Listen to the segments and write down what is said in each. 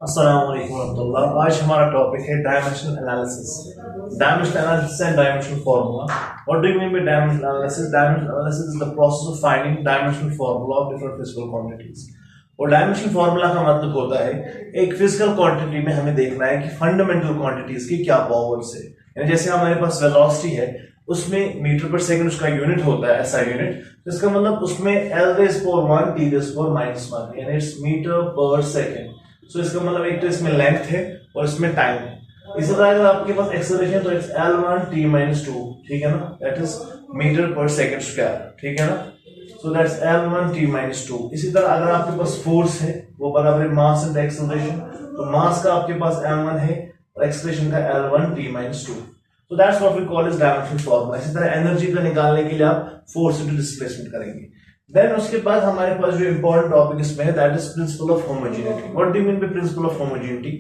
अस्सलाम वालेकुम रहमतुल्लाह। आज हमारा टॉपिक है dimensional analysis. Dimensional analysis and dimensional formula. What do you mean by dimensional analysis? Dimensional analysis is the process of finding dimensional formula of different physical quantities. और dimensional formula का मतलब होता है एक फिजिकल क्वांटिटी में हमें देखना है कि फंडामेंटल क्वांटिटीज की क्या पावर्स है। यानी जैसे हमारे पास वेलोसिटी है, उसमें मीटर पर सेकंड उसका यूनिट होता है, ऐसा यूनिट, तो इसका मतलब उसमें L rays power 1 T rays power -1 यानी इट्स मीटर पर सेकंड। सो इसका मतलब एक तो इसमें लेंथ है और इसमें टाइम है। इसी तरह अगर आपके पास एक्सेलरेशन तो इट्स L1 T -2, ठीक है ना, दैट इज मीटर पर सेकंड स्क्वायर, ठीक है ना। So that's L1 T -2। इसी तरह अगर आपके पास फोर्स है वो बराबर है मास इनटू एक्सेलरेशन, तो मास का आपके पास M1 है और एक्सेलरेशन का L1 T -2। So that's what we call as dimensional formula. इसी तरह एनर्जी का निकालने के लिए आप फोर्स इनटू डिस्प्लेसमेंट करेंगे। देन उसके बाद हमारे पास जो इंपॉर्टेंट टॉपिक इसमें है that is principal of homogeneity. What do you mean by principle of homogeneity?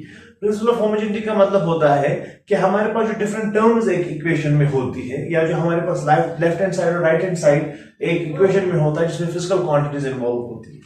Principal of homogeneity का मतलब होता है कि हमारे पास जो डिफरेंट टर्म्स एक इक्वेशन में होती है, या जो हमारे पास लेफ्ट हैंड साइड और राइट हैंड साइड एक इक्वेशन में होता है जिसमें फिजिकल क्वांटिटीज इन्वॉल्व होती है,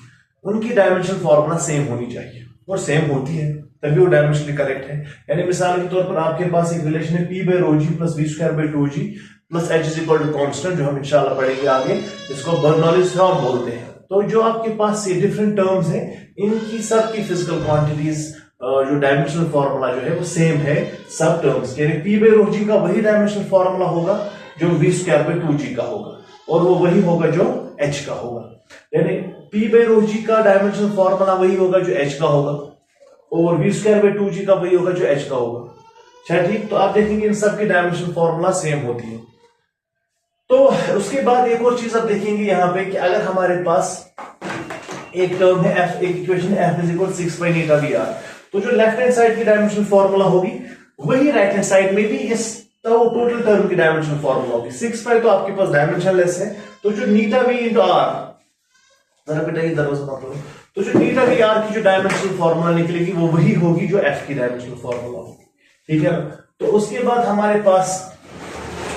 उनकी डायमेंशनल फार्मूला सेम होनी चाहिए, और सेम होती है तभी वो डायमेंशनली करेक्ट है। यानी मिसाल के तौर पर आपके पास एक रिलेशन है P by rho g plus V square by 2G plus H is equal to constant, जो हम इंशाल्लाह पढ़ेंगे आगे, जिसको बर्नौलीज थ्योरम बोलते हैं। तो जो आपके पास ये डिफरेंट टर्म्स हैं, इनकी सब की फिजिकल क्वांटिटीज जो डायमेंशनल फार्मूला जो है वो सेम है सब टर्म्स के। यानी P बाय रो जी का वही डायमेंशनल फार्मूला होगा जो V स्क्वायर बाय 2G का होगा, और वो वही होगा जो H का होगा। यानी P बाय रो जी का डायमेंशनल फार्मूला वही होगा जो H का होगा, और V स्क्वायर बाय 2G का वही होगा जो H का होगा। अच्छा ठीक, तो आप देखेंगे इन सब की डायमेंशनल फार्मूला सेम होती है। तो उसके बाद एक और चीज आप देखेंगे यहाँ पे कि अगर हमारे पास एक टर्म है F, एक इक्वेशन है F is equal 6 pi Neeta VR, तो जो लेफ्ट हैंड साइड की डायमेंशनल फार्मूला होगी वही राइट हैंड साइड में भी इस टोटल टर्म की डायमेंशनल फार्मूला होगी। 6 पाई तो आपके पास डायमेंशनलेस है, तो जो नीटा V इंटू R, जरा बेटा ये दरवाजा मत खोलो, तो जो नीटा वी आर की जो डायमेंशनल फार्मूला निकलेगी वो वही होगी जो एफ की डायमेंशनल फार्मूला होगी, ठीक है ना। तो उसके बाद हमारे पास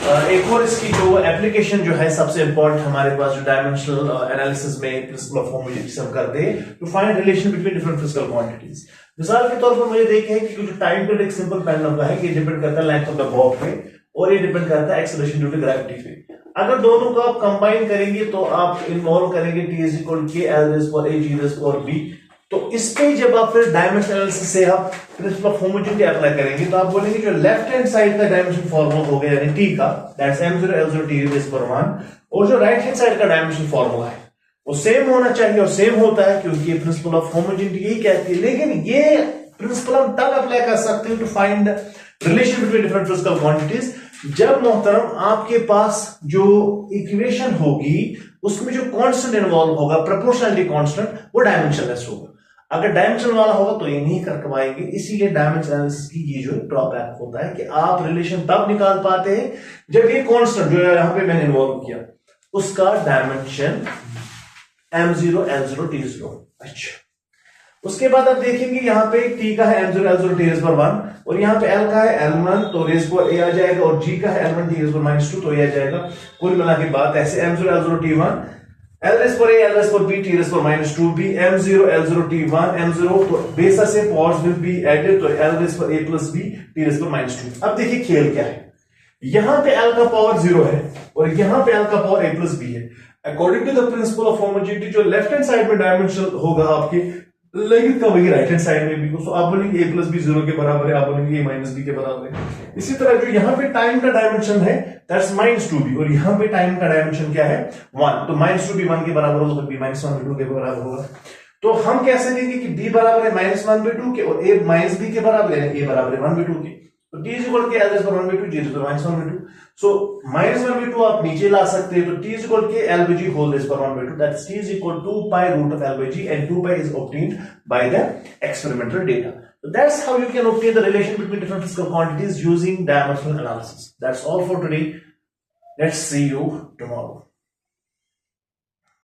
एक और इसकी जो एप्लीकेशन जो है सबसे इंपॉर्टेंट हमारे पास जो डायमेंशनल एनालिसिस में प्रिंसिपल ऑफ होमोजेनिटी हम करते हैं to find relation between different physical quantities. मिसाल के तौर पर मुझे देखें कि जो टाइम पीरियड एक सिंपल पेंडुलम का है, ये डिपेंड करता है लेंथ ऑफ द बॉब पे, और ये डिपेंड करता है एक्सेलरेशन ड्यू टू ग्रेविटी पे। अगर दोनों को आप कंबाइन करेंगे तो आप इन्वॉल्व करेंगे T इज इक्वल के L rays power A G rays power B। तो इस पे जब आप फिर डायमेंशनल एनालिसिस से आप प्रिंसिपल ऑफ होमोजेनिटी अप्लाई करेंगे तो आप बोलेंगे जो लेफ्ट हैंड साइड का डायमेंशन फार्मूला हो गया यानी T का, that's M0 L0 T rays power 1, और जो राइट हैंड साइड का डायमेंशन फार्मूला है वो सेम होना चाहिए, और सेम होता है क्योंकि प्रिंसिपल ऑफ होमोजेनिटी यही कहती है। लेकिन ये प्रिंसिपल हम तब अप्लाई कर सकते हैं to find relation between different physical quantities जब मोहतरम आपके पास जो इक्वेशन होगी उसमें जो कांस्टेंट इन्वॉल्व होगा, प्रोपोर्शनलिटी कांस्टेंट, वो डायमेंशनलेस होगा। अगर डायमेंशन वाला होगा तो ये नहीं कर पाएंगे। इसीलिए डायमेंशन एनालिसिस की ये जो ड्रॉबैक होता है कि आप रिलेशन तब निकाल पाते हैं जब ये कांस्टेंट जो यहां पे मैंने इन्वॉल्व किया उसका डायमेंशन M0 L0 T0। अच्छा, उसके बाद आप देखेंगे यहाँ पे T का है M0 L0 T rays power 1, और यहाँ पे L का है L1 तो रेज़ पावर A आ जाएगा, और G का है L1 T रेज़ पावर -2 तो ये आ जाएगा। कुल मिला के बात ऐसे M0 L0 T1 L rays power A L rays power B T rays power -2B M0 L0 T1 M0 तो बेस से पावर्स विल बी एडेड, तो L rays power A plus B T rays power -2। अब देखिए खेल क्या है, यहाँ पे L का पावर 0 है और यहाँ पे L का पावर A प्लस B है। According to the principle of homogeneity जो लेफ्ट हैंड साइड में डायमेंशन होगा आपके, लेकिन का वही राइट हैंड साइड में भी, तो आप बोलेंगे A प्लस बी 0 के बराबर है, आप बोलेंगे A माइनस बी के बराबर है। इसी तरह जो यहाँ पे टाइम का डायमेंशन है दैट्स -2b, और यहाँ पे टाइम का डायमेंशन क्या है 1, तो -2b 1 के बराबर होगा, तो b -1/2 के बराबर होगा। तो हम कह सकेंगे कि b बराबर है -1/2 के और a माइनस b के बराबर है, a बराबर है 1/2 के। तो t इज इक्वल के L is 1/2 G is -1/2। So -1/2 आप नीचे ला सकते हैं, तो t इज इक्वल के L by G whole is 1/2, that's t is equal 2 pi root of L by G, and 2 pi is obtained by the experimental data. So that's how you can obtain the relation between different physical quantities using dimensional analysis. That's all for today. Let's see you tomorrow.